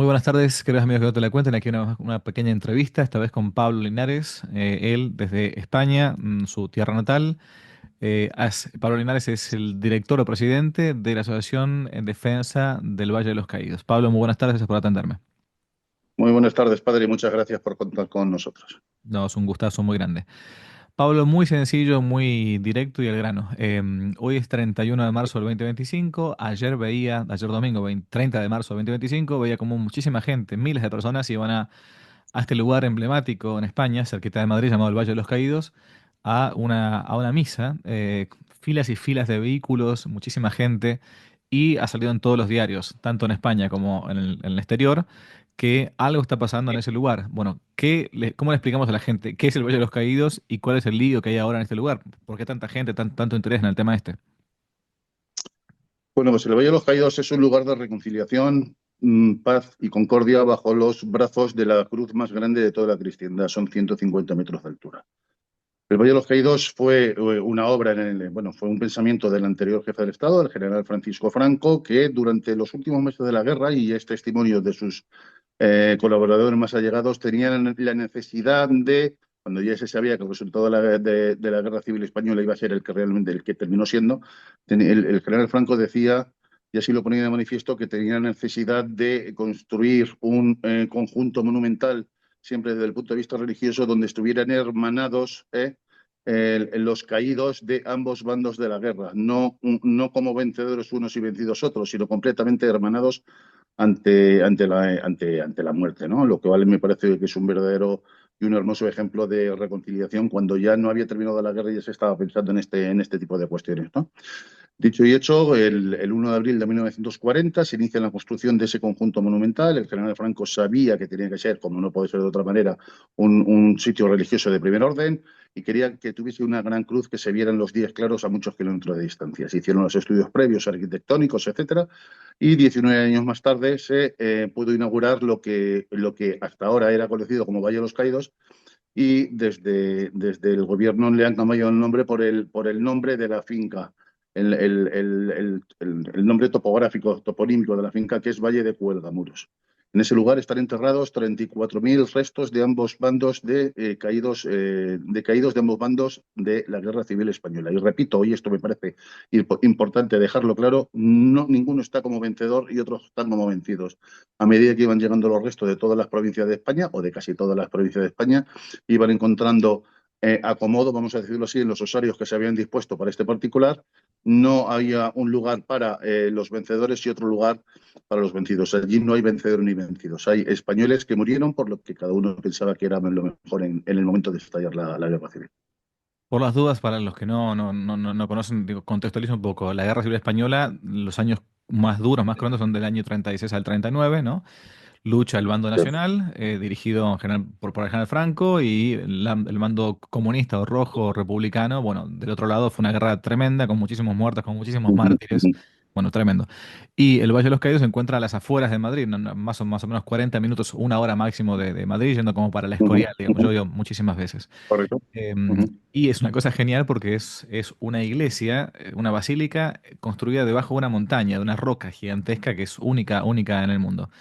Muy buenas tardes, queridos amigos que no te la cuenten. Aquí una pequeña entrevista, esta vez con Pablo Linares, él desde España, su tierra natal. Pablo Linares es el director o presidente de la Asociación en Defensa del Valle de los Caídos. Pablo, muy buenas tardes, gracias por atenderme. Muy buenas tardes, padre, y muchas gracias por contar con nosotros. No, es un gustazo muy grande. Pablo, muy sencillo, muy directo y al grano. Hoy es 31 de marzo del 2025. Ayer domingo, 30 de marzo del 2025, veía como muchísima gente, miles de personas iban a este lugar emblemático en España, cerquita de Madrid, llamado el Valle de los Caídos, a una misa, filas y filas de vehículos, muchísima gente, y ha salido en todos los diarios, tanto en España como en el exterior, que algo está pasando en ese lugar. Bueno, ¿cómo le explicamos a la gente qué es el Valle de los Caídos y cuál es el lío que hay ahora en este lugar? ¿Por qué tanta gente, tanto interés en el tema este? Bueno, pues el Valle de los Caídos es un lugar de reconciliación, paz y concordia bajo los brazos de la cruz más grande de toda la cristiandad. Son 150 metros de altura. El Valle de los Caídos fue una obra, bueno, fue un pensamiento del anterior jefe del Estado, el general Francisco Franco, que durante los últimos meses de la guerra, y es testimonio de sus colaboradores más allegados, tenían la necesidad de, cuando ya se sabía que el resultado de la guerra civil española iba a ser el que realmente el que terminó siendo, el general Franco decía, y así lo ponía de manifiesto, que tenían necesidad de construir un conjunto monumental, siempre desde el punto de vista religioso, donde estuvieran hermanados los caídos de ambos bandos de la guerra, no como vencedores unos y vencidos otros, sino completamente hermanados ante la muerte, ¿no? Lo cual me parece que es un verdadero y un hermoso ejemplo de reconciliación cuando ya no había terminado la guerra y ya se estaba pensando en este tipo de cuestiones, ¿no? Dicho y hecho, el 1 de abril de 1940 se inicia la construcción de ese conjunto monumental. El general Franco sabía que tenía que ser, como no puede ser de otra manera, un sitio religioso de primer orden y quería que tuviese una gran cruz que se viera en los días claros a muchos kilómetros de distancia. Se hicieron los estudios previos arquitectónicos, etcétera, y 19 años más tarde se pudo inaugurar lo que hasta ahora era conocido como Valle de los Caídos, y desde el gobierno le han cambiado el nombre por el nombre de la finca, el nombre topográfico, toponímico de la finca, que es Valle de Cuelgamuros. En ese lugar están enterrados 34.000 restos de ambos bandos de ambos bandos de la Guerra Civil Española. Y repito, y esto me parece importante dejarlo claro, no, ninguno está como vencedor y otros están como vencidos. A medida que iban llegando los restos de todas las provincias de España, o de casi todas las provincias de España, iban encontrando acomodo, vamos a decirlo así, en los osarios que se habían dispuesto para este particular. No había un lugar para los vencedores y otro lugar para los vencidos. Allí no hay vencedores ni vencidos. Hay españoles que murieron por lo que cada uno pensaba que era lo mejor en el momento de estallar la guerra civil. Por las dudas, para los que no conocen, digo, contextualizo un poco. La Guerra Civil Española, los años más duros, más cruentos, son del año 36 al 39, ¿no? Lucha el bando Sí. nacional, dirigido en general por el general Franco, y el bando comunista o rojo o republicano. Bueno, del otro lado fue una guerra tremenda, con muchísimos muertos, con muchísimos Ujú, mártires. ujú, Bueno, tremendo. Y el Valle de los Caídos se encuentra a las afueras de Madrid, más o menos 40 minutos, una hora máximo de Madrid, yendo como para la ujú, Escorial, digamos. Yo he ujú. ido muchísimas veces. Correcto. Em, Ujú. y es una cosa genial porque es una iglesia, una basílica construida debajo de una montaña, de una roca gigantesca que es única, única en el mundo.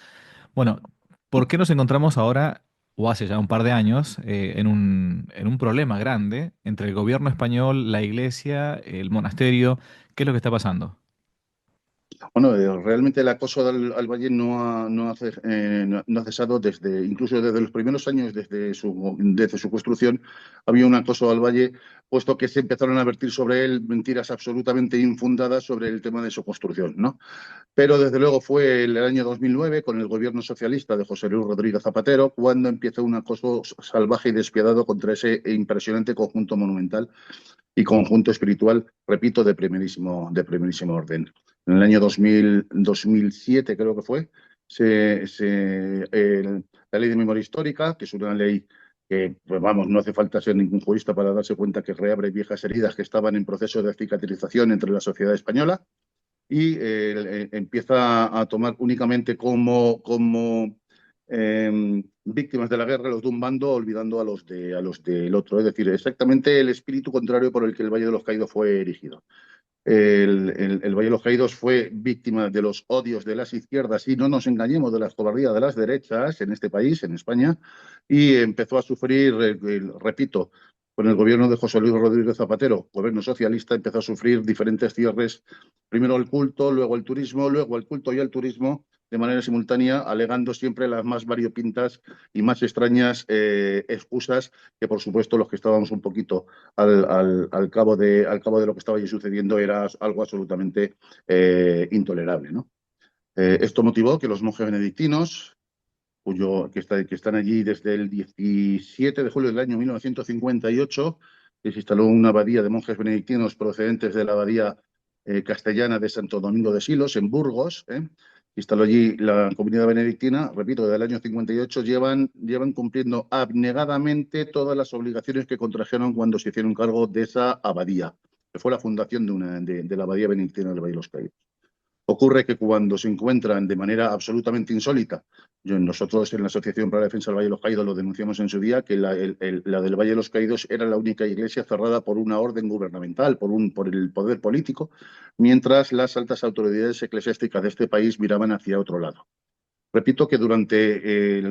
Bueno, ¿por qué nos encontramos ahora, o hace ya un par de años, en un problema grande entre el gobierno español, la iglesia, el monasterio? ¿Qué es lo que está pasando? Bueno, realmente el acoso al Valle no ha cesado incluso desde los primeros años, desde su construcción, había un acoso al Valle, puesto que se empezaron a vertir sobre él mentiras absolutamente infundadas sobre el tema de su construcción, ¿no? Pero desde luego fue el año 2009, con el gobierno socialista de José Luis Rodríguez Zapatero, cuando empieza un acoso salvaje y despiadado contra ese impresionante conjunto monumental y conjunto espiritual, repito, de primerísimo orden. En el año 2007, creo que fue, la ley de memoria histórica, que es una ley que, pues vamos, no hace falta ser ningún jurista para darse cuenta que reabre viejas heridas que estaban en proceso de cicatrización entre la sociedad española, y empieza a tomar únicamente como víctimas de la guerra los de un bando, olvidando a los del otro. Es decir, exactamente el espíritu contrario por el que el Valle de los Caídos fue erigido. El Valle de los Caídos fue víctima de los odios de las izquierdas y no nos engañemos de las cobardías de las derechas en este país, en España, y empezó a sufrir, repito, con el gobierno de José Luis Rodríguez Zapatero, gobierno socialista, empezó a sufrir diferentes cierres, primero el culto, luego el turismo, luego el culto y el turismo, de manera simultánea, alegando siempre las más variopintas y más extrañas excusas que, por supuesto, los que estábamos un poquito al cabo de lo que estaba allí sucediendo era algo absolutamente intolerable, ¿no? Esto motivó que los monjes benedictinos, que están allí desde el 17 de julio del año 1958, que se instaló una abadía de monjes benedictinos procedentes de la abadía castellana de Santo Domingo de Silos, en Burgos. Se instaló allí la comunidad benedictina, repito, desde el año 58, llevan cumpliendo abnegadamente todas las obligaciones que contrajeron cuando se hicieron cargo de esa abadía, que fue la fundación de la abadía benedictina del Valle de los Caídos. Ocurre que cuando se encuentran de manera absolutamente insólita, nosotros en la Asociación para la Defensa del Valle de los Caídos lo denunciamos en su día, que la del Valle de los Caídos era la única iglesia cerrada por una orden gubernamental, por el poder político, mientras las altas autoridades eclesiásticas de este país miraban hacia otro lado. Repito que durante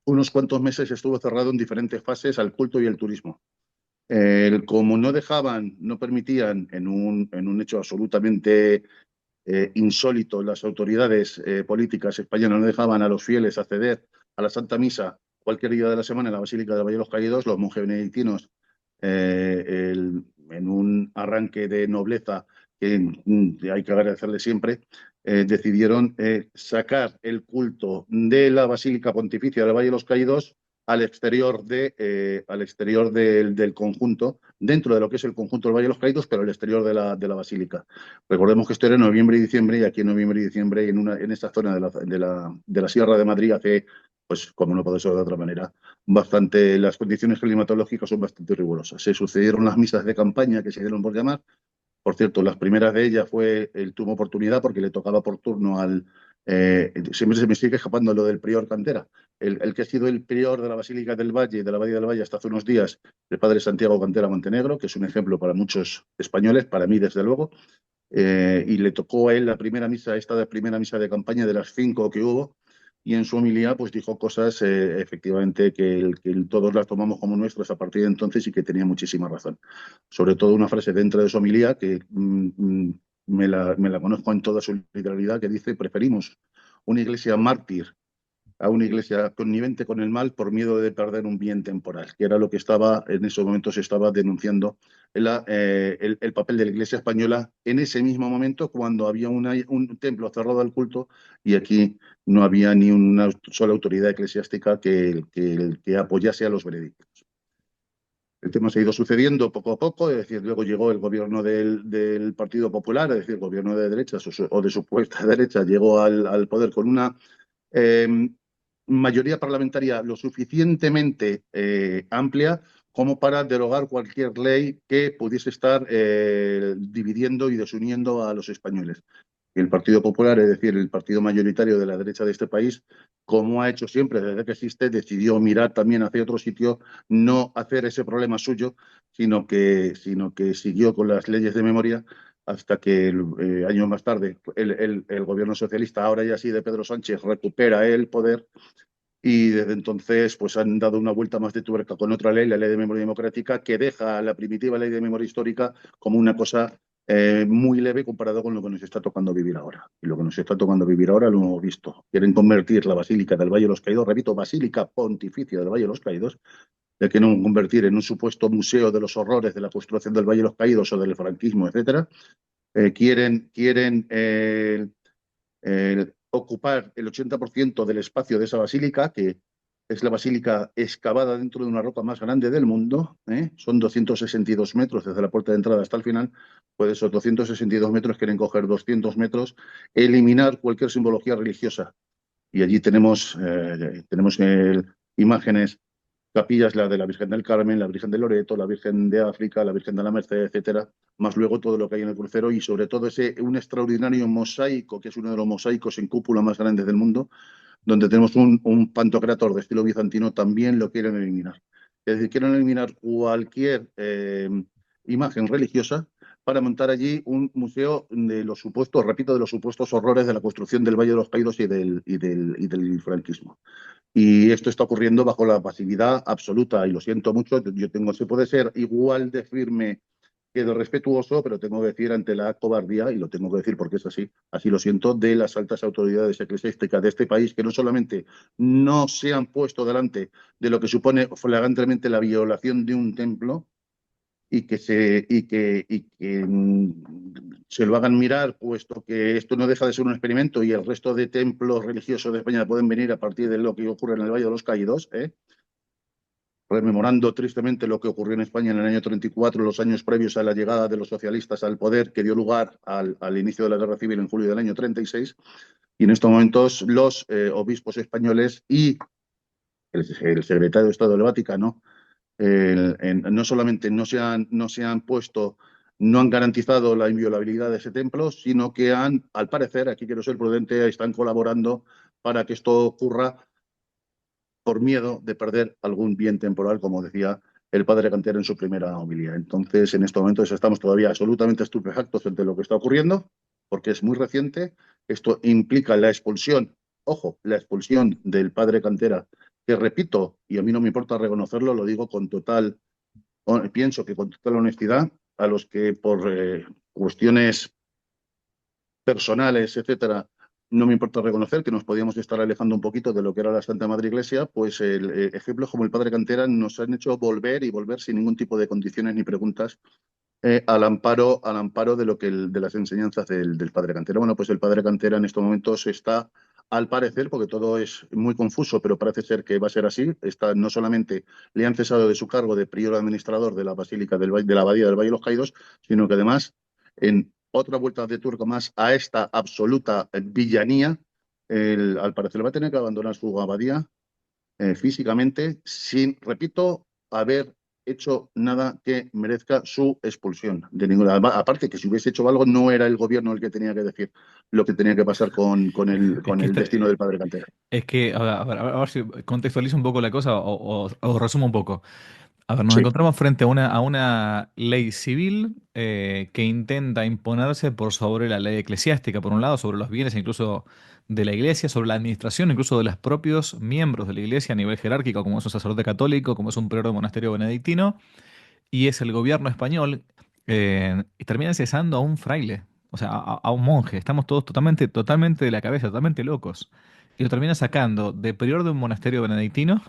unos cuantos meses estuvo cerrado en diferentes fases al culto y el turismo. Como no dejaban, no permitían, en un hecho absolutamente insólito, las autoridades políticas españolas no dejaban a los fieles acceder a la Santa Misa cualquier día de la semana en la Basílica del Valle de los Caídos. Los monjes benedictinos, en un arranque de nobleza que hay que agradecerle siempre, decidieron sacar el culto de la Basílica Pontificia del Valle de los Caídos al exterior del conjunto, dentro de lo que es el conjunto del Valle de los Caídos, pero al exterior de la basílica. Recordemos que esto era en noviembre y diciembre, y aquí en noviembre y diciembre, en esta zona de la Sierra de Madrid, hace, pues como no puede ser de otra manera, las condiciones climatológicas son bastante rigurosas. Se sucedieron las misas de campaña, que se dieron por llamar. Por cierto, las primeras de ellas tuvo oportunidad porque le tocaba por turno siempre se me sigue escapando lo del prior Cantera, el que ha sido el prior de la Basílica del Valle, de la Abadía del Valle hasta hace unos días, el padre Santiago Cantera Montenegro, que es un ejemplo para muchos españoles, para mí desde luego, y le tocó a él esta primera misa de campaña de las 5 que hubo, y en su homilía pues dijo cosas efectivamente que todos las tomamos como nuestras a partir de entonces y que tenía muchísima razón. Sobre todo una frase dentro de su homilía que me la conozco en toda su literalidad, que dice: preferimos una iglesia mártir a una iglesia connivente con el mal por miedo de perder un bien temporal, que era lo que estaba en esos momentos se estaba denunciando el papel de la iglesia española en ese mismo momento, cuando había un templo cerrado al culto y aquí no había ni una sola autoridad eclesiástica que apoyase a los benedictos. El tema se ha ido sucediendo poco a poco, es decir, luego llegó el gobierno del Partido Popular, es decir, el gobierno de derechas o de supuesta derecha, llegó al poder con una eh, mayoría parlamentaria lo suficientemente amplia como para derogar cualquier ley que pudiese estar dividiendo y desuniendo a los españoles. El Partido Popular, es decir, el partido mayoritario de la derecha de este país, como ha hecho siempre desde que existe, decidió mirar también hacia otro sitio, no hacer ese problema suyo, sino que siguió con las leyes de memoria hasta que años más tarde el gobierno socialista, ahora ya sí de Pedro Sánchez, recupera el poder y desde entonces pues han dado una vuelta más de tuerca con otra ley, la Ley de Memoria Democrática, que deja a la primitiva Ley de Memoria Histórica como una cosa muy leve comparado con lo que nos está tocando vivir ahora. Y lo que nos está tocando vivir ahora lo hemos visto. Quieren convertir la Basílica del Valle de los Caídos, repito, Basílica Pontificia del Valle de los Caídos, la quieren convertir en un supuesto museo de los horrores de la construcción del Valle de los Caídos o del franquismo, etcétera. Quieren ocupar el 80% del espacio de esa basílica, que es la basílica excavada dentro de una roca más grande del mundo. Son 262 metros desde la puerta de entrada hasta el final. Pues esos 262 metros quieren coger 200 metros, eliminar cualquier simbología religiosa. Y allí tenemos imágenes, capillas, la de la Virgen del Carmen, la Virgen de Loreto, la Virgen de África, la Virgen de la Merced, etcétera, más luego todo lo que hay en el crucero y sobre todo un extraordinario mosaico, que es uno de los mosaicos en cúpula más grandes del mundo, donde tenemos un pantocrátor de estilo bizantino, también lo quieren eliminar. Es decir, quieren eliminar cualquier imagen religiosa para montar allí un museo de los supuestos, repito, de los supuestos horrores de la construcción del Valle de los Caídos y del franquismo. Y esto está ocurriendo bajo la pasividad absoluta, y lo siento mucho, yo tengo, se puede ser igual de firme que de respetuoso, pero tengo que decir ante la cobardía, y lo tengo que decir porque es así, así lo siento, de las altas autoridades eclesiásticas de este país, que no solamente no se han puesto delante de lo que supone flagrantemente la violación de un templo, se lo hagan mirar, puesto que esto no deja de ser un experimento y el resto de templos religiosos de España pueden venir a partir de lo que ocurre en el Valle de los Caídos, rememorando tristemente lo que ocurrió en España en el año 34, los años previos a la llegada de los socialistas al poder, que dio lugar al inicio de la Guerra Civil en julio del año 36. Y en estos momentos los obispos españoles y el secretario de Estado del Vaticano no solamente no se han puesto, no han garantizado la inviolabilidad de ese templo, sino que han, al parecer, aquí quiero ser prudente, están colaborando para que esto ocurra por miedo de perder algún bien temporal, como decía el padre Cantera en su primera homilía. Entonces, en estos momentos estamos todavía absolutamente estupefactos ante lo que está ocurriendo, porque es muy reciente. Esto implica la expulsión, ojo, la expulsión del padre Cantera, que repito, y a mí no me importa reconocerlo, lo digo con total, pienso que con total honestidad, a los que por cuestiones personales, etcétera, no me importa reconocer que nos podíamos estar alejando un poquito de lo que era la Santa Madre Iglesia, pues ejemplos como el Padre Cantera nos han hecho volver y volver sin ningún tipo de condiciones ni preguntas al amparo de las enseñanzas del Padre Cantera. Bueno, pues el Padre Cantera en estos momentos está, al parecer, porque todo es muy confuso, pero parece ser que va a ser así, no solamente le han cesado de su cargo de prior administrador de la Basílica de la Abadía del Valle de los Caídos, sino que además, en otra vuelta de turco más a esta absoluta villanía, al parecer va a tener que abandonar su abadía físicamente, sin, repito, haber hecho nada que merezca su expulsión. Aparte, que si hubiese hecho algo, no era el gobierno el que tenía que decir lo que tenía que pasar con el, Es con que, el destino del padre Cantera. es que a ver si contextualizo un poco la cosa o resumo un poco. A ver, nos Sí, encontramos frente a una ley civil que intenta imponerse por sobre la ley eclesiástica, por un lado, sobre los bienes incluso de la iglesia, sobre la administración incluso de los propios miembros de la iglesia a nivel jerárquico, como es un sacerdote católico, como es un prior de monasterio benedictino, y es el gobierno español y termina cesando a un fraile, o sea, a un monje. Estamos todos totalmente de la cabeza, totalmente locos. Y lo termina sacando de prior de un monasterio benedictino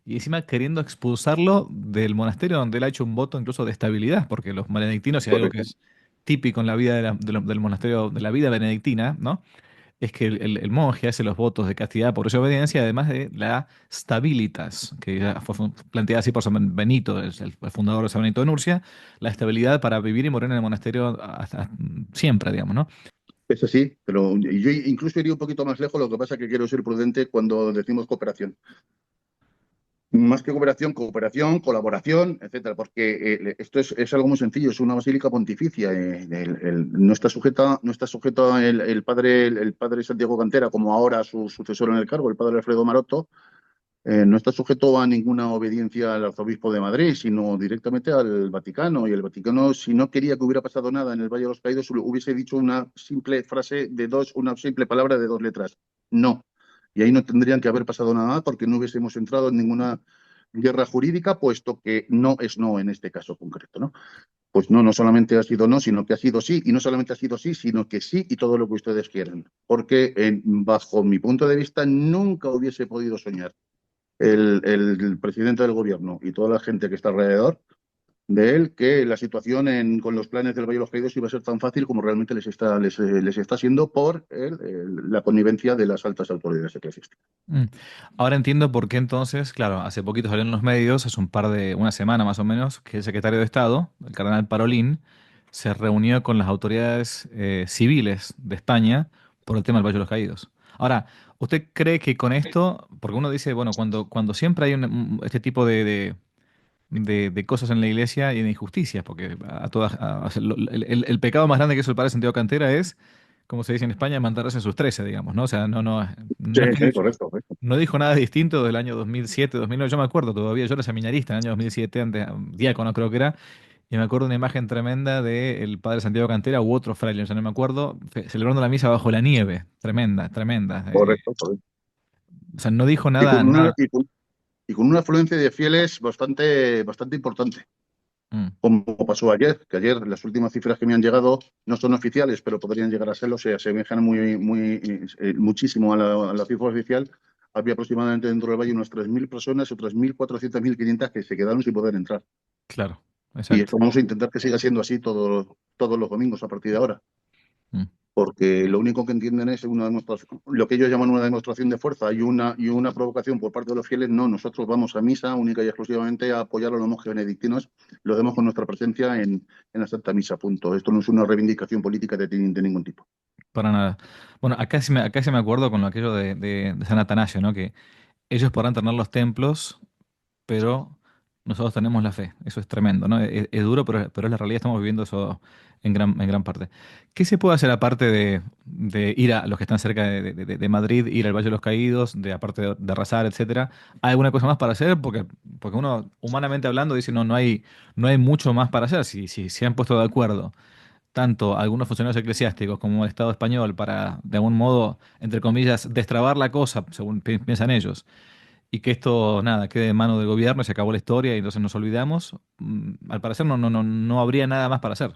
y encima queriendo expulsarlo del monasterio donde él ha hecho un voto incluso de estabilidad, porque los benedictinos, si hay algo que correcto. es típico en la vida del monasterio, de la vida benedictina, ¿no? Es que el monje hace los votos de castidad, pobreza y obediencia, además de la stabilitas, que ya fue planteada así por San Benito, el fundador de San Benito de Nurcia, la estabilidad para vivir y morir en el monasterio hasta siempre, digamos, ¿no? Es así, pero yo incluso iría un poquito más lejos, lo que pasa es que quiero ser prudente cuando decimos cooperación. Más que cooperación, cooperación, colaboración, etcétera, porque esto es algo muy sencillo, es una basílica pontificia. No está sujeto el padre Santiago Cantera, como ahora su sucesor en el cargo, el padre Alfredo Maroto, no está sujeto a ninguna obediencia al arzobispo de Madrid, sino directamente al Vaticano. Y el Vaticano, si no quería que hubiera pasado nada en el Valle de los Caídos, hubiese dicho una simple frase una simple palabra de dos letras: no. Y ahí no tendrían que haber pasado nada porque no hubiésemos entrado en ninguna guerra jurídica, puesto que no es no en este caso concreto, ¿no? Pues no, no solamente ha sido no, sino que ha sido sí, y no solamente ha sido sí, sino que sí y todo lo que ustedes quieran. Porque bajo mi punto de vista nunca hubiese podido soñar el presidente del gobierno y toda la gente que está alrededor de él que la situación con los planes del Valle de los Caídos iba a ser tan fácil como realmente les está siendo por la connivencia de las altas autoridades eclesiásticas. Mm. Ahora entiendo por qué entonces, claro, hace poquito salió en los medios, hace una semana más o menos, que el secretario de Estado, el cardenal Parolín, se reunió con las autoridades civiles de España por el tema del Valle de los Caídos. Ahora, ¿usted cree que con esto, porque uno dice, bueno, cuando siempre hay este tipo de cosas en la iglesia y de injusticias, porque a todas, o sea, el pecado más grande que hizo el padre Santiago Cantera es, como se dice en España, mandarse en sus 13, digamos, ¿no? O sea, Sí, no es que sí, correcto, correcto. no dijo nada distinto del año 2007, 2009. Yo me acuerdo todavía, yo era seminarista en el año 2007, antes, diácono creo que era, Y me acuerdo una imagen tremenda del padre Santiago Cantera u otro fraile, ya no me acuerdo, celebrando la misa bajo la nieve. Tremenda, tremenda. Correcto, correcto. O sea, no dijo Y nada, con una, nada. y con una afluencia de fieles bastante importante. Mm, Como pasó ayer, que ayer las últimas cifras que me han llegado no son oficiales, pero podrían llegar a serlo, se asemejan muchísimo a la cifra oficial. Había aproximadamente dentro del valle unas 3.000 personas, otras 1.400, 1.500 que se quedaron sin poder entrar. claro, Y exacto. esto vamos a intentar que siga siendo así todos los domingos a partir de ahora, Mm, porque lo único que entienden es una demostración, lo que ellos llaman una demostración de fuerza y una provocación por parte de los fieles. No, nosotros vamos a misa única y exclusivamente a apoyar a los monjes benedictinos, lo hacemos con nuestra presencia en la Santa Misa, punto. Esto no es una reivindicación política de ningún tipo. para nada. Bueno, acá sí me acuerdo con aquello de San Atanasio, ¿no? Que ellos podrán tener los templos, pero nosotros tenemos la fe. Eso es tremendo, ¿no? Es duro, pero es la realidad. Estamos viviendo eso en gran parte. ¿Qué se puede hacer aparte de ir a los que están cerca de Madrid, ir al Valle de los Caídos, aparte de rezar, etcétera? ¿Hay alguna cosa más para hacer? Porque uno, humanamente hablando, dice, no, no hay mucho más para hacer. Si se han puesto de acuerdo tanto algunos funcionarios eclesiásticos como el Estado español para, de algún modo, entre comillas, destrabar la cosa, según piensan ellos, y que esto, nada, quede en manos del gobierno y se acabó la historia y entonces nos olvidamos, al parecer no habría nada más para hacer.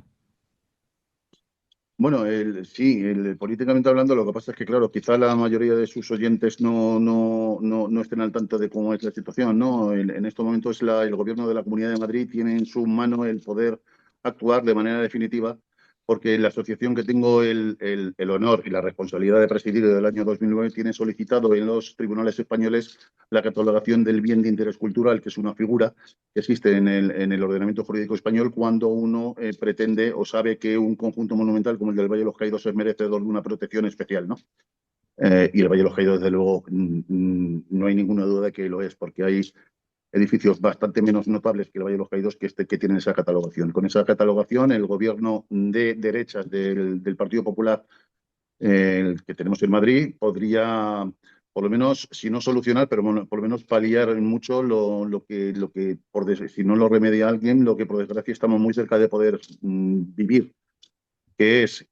Bueno, sí, políticamente hablando, lo que pasa es que, claro, quizá la mayoría de sus oyentes no estén al tanto de cómo es la situación, ¿no? En estos momentos el gobierno de la Comunidad de Madrid tiene en su mano el poder actuar de manera definitiva, porque la asociación que tengo el honor y la responsabilidad de presidir desde el año 2009 tiene solicitado en los tribunales españoles la catalogación del bien de interés cultural, que es una figura que existe en el ordenamiento jurídico español cuando uno pretende o sabe que un conjunto monumental como el del Valle de los Caídos es merecedor de una protección especial, ¿no? Y el Valle de los Caídos, desde luego, no hay ninguna duda de que lo es, porque hay edificios bastante menos notables que el Valle de los Caídos que tienen esa catalogación. Con esa catalogación, el gobierno de derechas del Partido Popular el que tenemos en Madrid podría, por lo menos, si no solucionar, pero bueno, por lo menos paliar mucho si no lo remedia alguien, lo que por desgracia estamos muy cerca de poder vivir, que es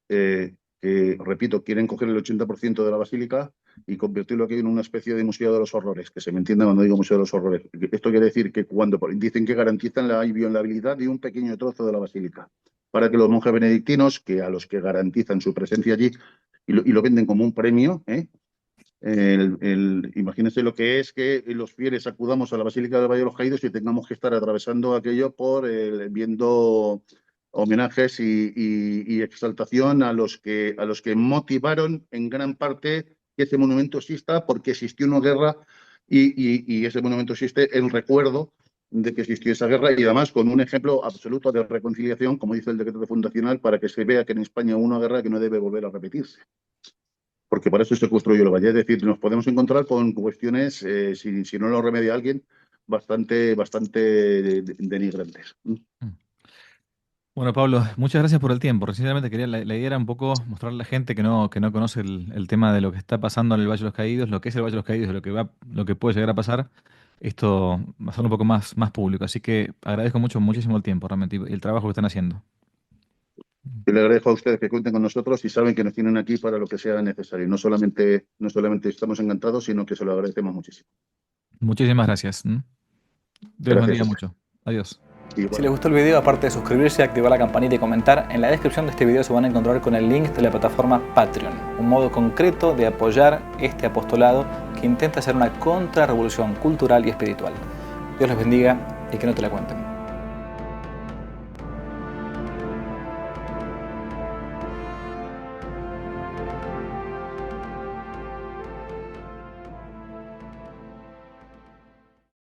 que, repito, quieren coger el 80% de la basílica y convertirlo aquí en una especie de museo de los horrores, que se me entienda cuando digo museo de los horrores. Esto quiere decir que cuando dicen que garantizan la inviolabilidad de un pequeño trozo de la basílica, para que los monjes benedictinos, que a los que garantizan su presencia allí y lo venden como un premio, imagínense lo que es que los fieles acudamos a la Basílica del Valle de los Caídos y tengamos que estar atravesando aquello viendo homenajes y exaltación a los que motivaron en gran parte que ese monumento exista, porque existió una guerra y ese monumento existe en recuerdo de que existió esa guerra y además con un ejemplo absoluto de reconciliación, como dice el decreto fundacional, para que se vea que en España hubo una guerra que no debe volver a repetirse, porque para eso se construyó el valle. Es decir, nos podemos encontrar con cuestiones, si no lo remedia alguien, bastante denigrantes. Mm. Bueno, Pablo, muchas gracias por el tiempo. Recientemente quería, la idea era un poco mostrarle a la gente que no conoce el tema de lo que está pasando en el Valle de los Caídos, lo que es el Valle de los Caídos, lo que puede llegar a pasar. Esto va a ser un poco más público. Así que agradezco muchísimo el tiempo realmente y el trabajo que están haciendo. Y le agradezco a ustedes que cuenten con nosotros y saben que nos tienen aquí para lo que sea necesario. No solamente estamos encantados, sino que se lo agradecemos muchísimo. Muchísimas gracias. Dios los Gracias bendiga a usted. mucho. Adiós. Si les Igual. gustó el video, aparte de suscribirse, activar la campanita y comentar, en la descripción de este video se van a encontrar con el link de la plataforma Patreon, un modo concreto de apoyar este apostolado que intenta hacer una contrarrevolución cultural y espiritual. Dios les bendiga y que no te la cuenten.